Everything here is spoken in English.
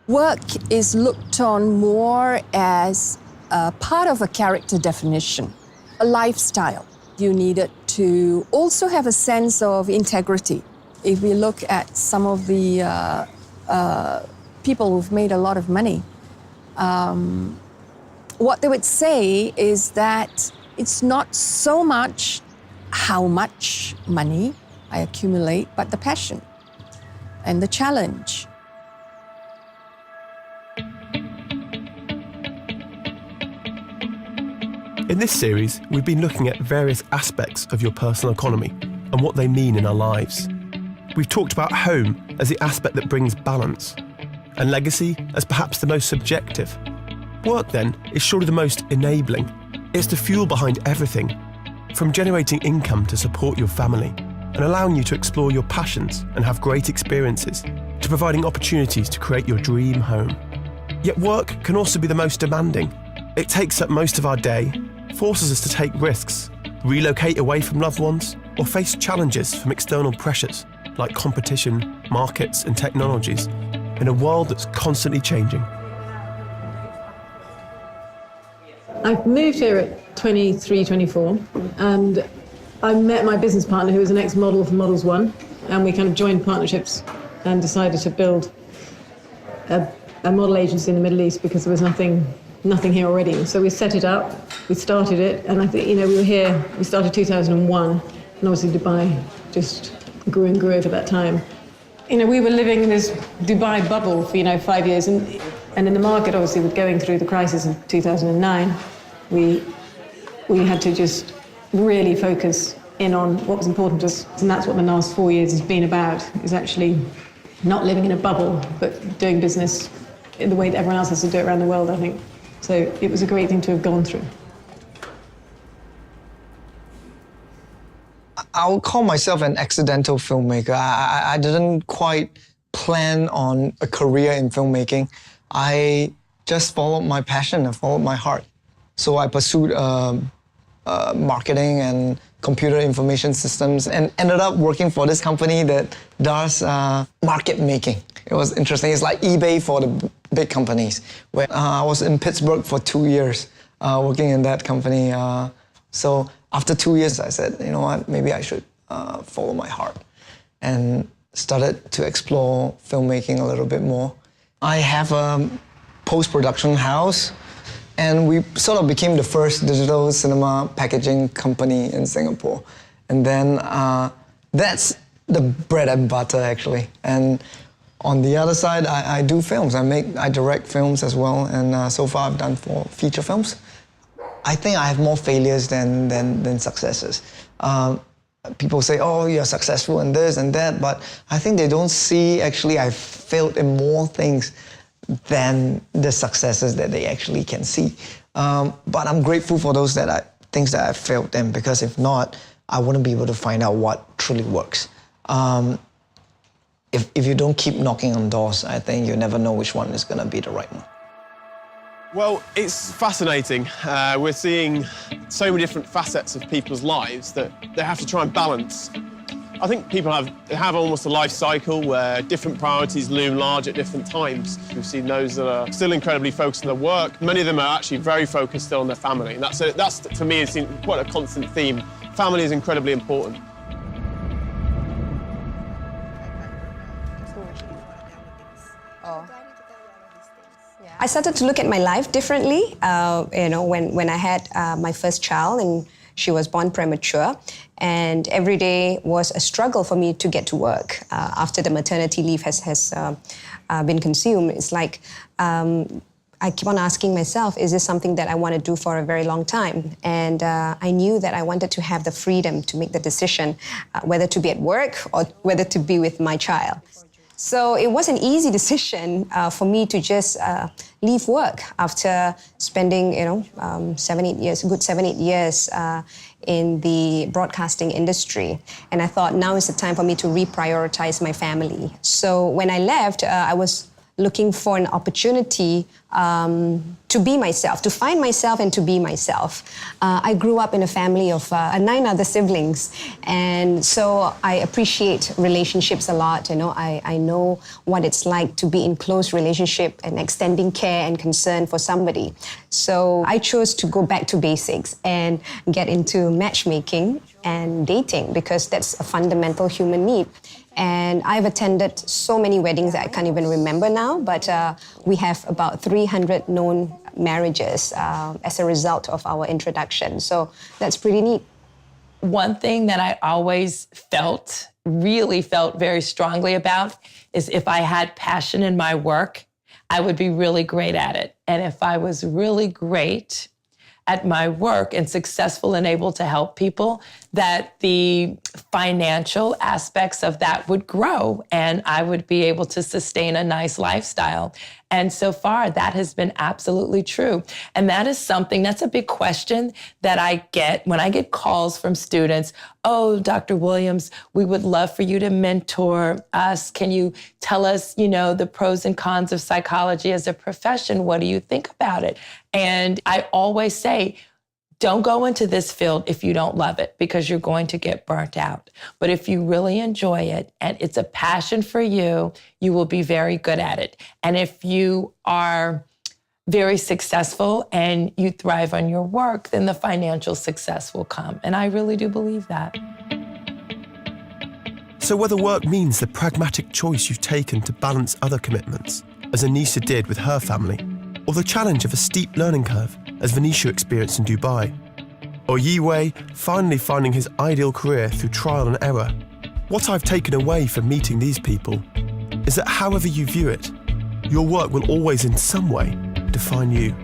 Work is looked on more as a part of a character definition, a lifestyle. You needed to also have a sense of integrity. If we look at some of the people who've made a lot of money, what they would say is that it's not so much how much money I accumulate, but the passion and the challenge. In this series, we've been looking at various aspects of your personal economy and what they mean in our lives. We've talked about home as the aspect that brings balance, and legacy as perhaps the most subjective. Work, then, is surely the most enabling. It's the fuel behind everything, from generating income to support your family and allowing you to explore your passions and have great experiences, to providing opportunities to create your dream home. Yet work can also be the most demanding. It takes up most of our day, forces us to take risks, relocate away from loved ones, or face challenges from external pressures like competition, markets, and technologies in a world that's constantly changing. I moved here at 23, 24, and I met my business partner, who was an ex-model for Models One, and we kind of joined partnerships and decided to build a model agency in the Middle East because there was nothing here already. So we set it up, we started it, and I think, we were here, we started 2001, and obviously Dubai just grew and grew over that time. We were living in this Dubai bubble for, 5 years, and in the market, obviously, with going through the crisis in 2009, we had to just really focus in on what was important to us, and that's what the last 4 years has been about, is actually not living in a bubble, but doing business in the way that everyone else has to do it around the world, I think. So it was a great thing to have gone through. I'll call myself an accidental filmmaker. I didn't quite plan on a career in filmmaking. I just followed my passion and followed my heart. So I pursued marketing and computer information systems and ended up working for this company that does market making. It was interesting. It's like eBay for the big companies. Where I was in Pittsburgh for 2 years working in that company. So after 2 years, I said, you know what, maybe I should follow my heart, and started to explore filmmaking a little bit more. I have a post-production house, and we sort of became the first digital cinema packaging company in Singapore. And then that's the bread and butter, actually. And on the other side, I do films. I direct films as well, and so far I've done 4 feature films. I think I have more failures than successes. People say, oh, you're successful in this and that, but I think they don't see, actually, I've failed in more things than the successes that they actually can see. But I'm grateful for those things that I failed in, because if not, I wouldn't be able to find out what truly works. If you don't keep knocking on doors, I think you never know which one is going to be the right one. Well, it's fascinating. We're seeing so many different facets of people's lives that they have to try and balance. I think people have almost a life cycle where different priorities loom large at different times. We've seen those that are still incredibly focused on their work. Many of them are actually very focused still on their family. And that's for me, it's quite a constant theme. Family is incredibly important. I started to look at my life differently, when I had my first child, and she was born premature, and every day was a struggle for me to get to work. After the maternity leave has been consumed, it's like I keep on asking myself, is this something that I want to do for a very long time? And I knew that I wanted to have the freedom to make the decision whether to be at work or whether to be with my child. So it was an easy decision for me to just leave work after spending, 7-8 years, a good 7-8 years in the broadcasting industry. And I thought now is the time for me to reprioritize my family. So when I left, I was looking for an opportunity to be myself, to find myself and to be myself. I grew up in a family of 9 other siblings, and so I appreciate relationships a lot. I know what it's like to be in close relationship and extending care and concern for somebody. So I chose to go back to basics and get into matchmaking and dating, because that's a fundamental human need. And I've attended so many weddings that I can't even remember now, but we have about 300 known marriages as a result of our introduction. So that's pretty neat. One thing that I always really felt very strongly about is if I had passion in my work, I would be really great at it. And if I was really great at my work and successful and able to help people, that the financial aspects of that would grow and I would be able to sustain a nice lifestyle. And so far, that has been absolutely true. And that is something, that's a big question that I get when I get calls from students. Oh, Dr. Williams, we would love for you to mentor us. Can you tell us, the pros and cons of psychology as a profession? What do you think about it? And I always say, don't go into this field if you don't love it, because you're going to get burnt out. But if you really enjoy it and it's a passion for you, you will be very good at it. And if you are very successful and you thrive on your work, then the financial success will come. And I really do believe that. So whether work means the pragmatic choice you've taken to balance other commitments, as Anisha did with her family, or the challenge of a steep learning curve, as Venetia experienced in Dubai, or Yi Wei finally finding his ideal career through trial and error, what I've taken away from meeting these people is that however you view it, your work will always in some way define you.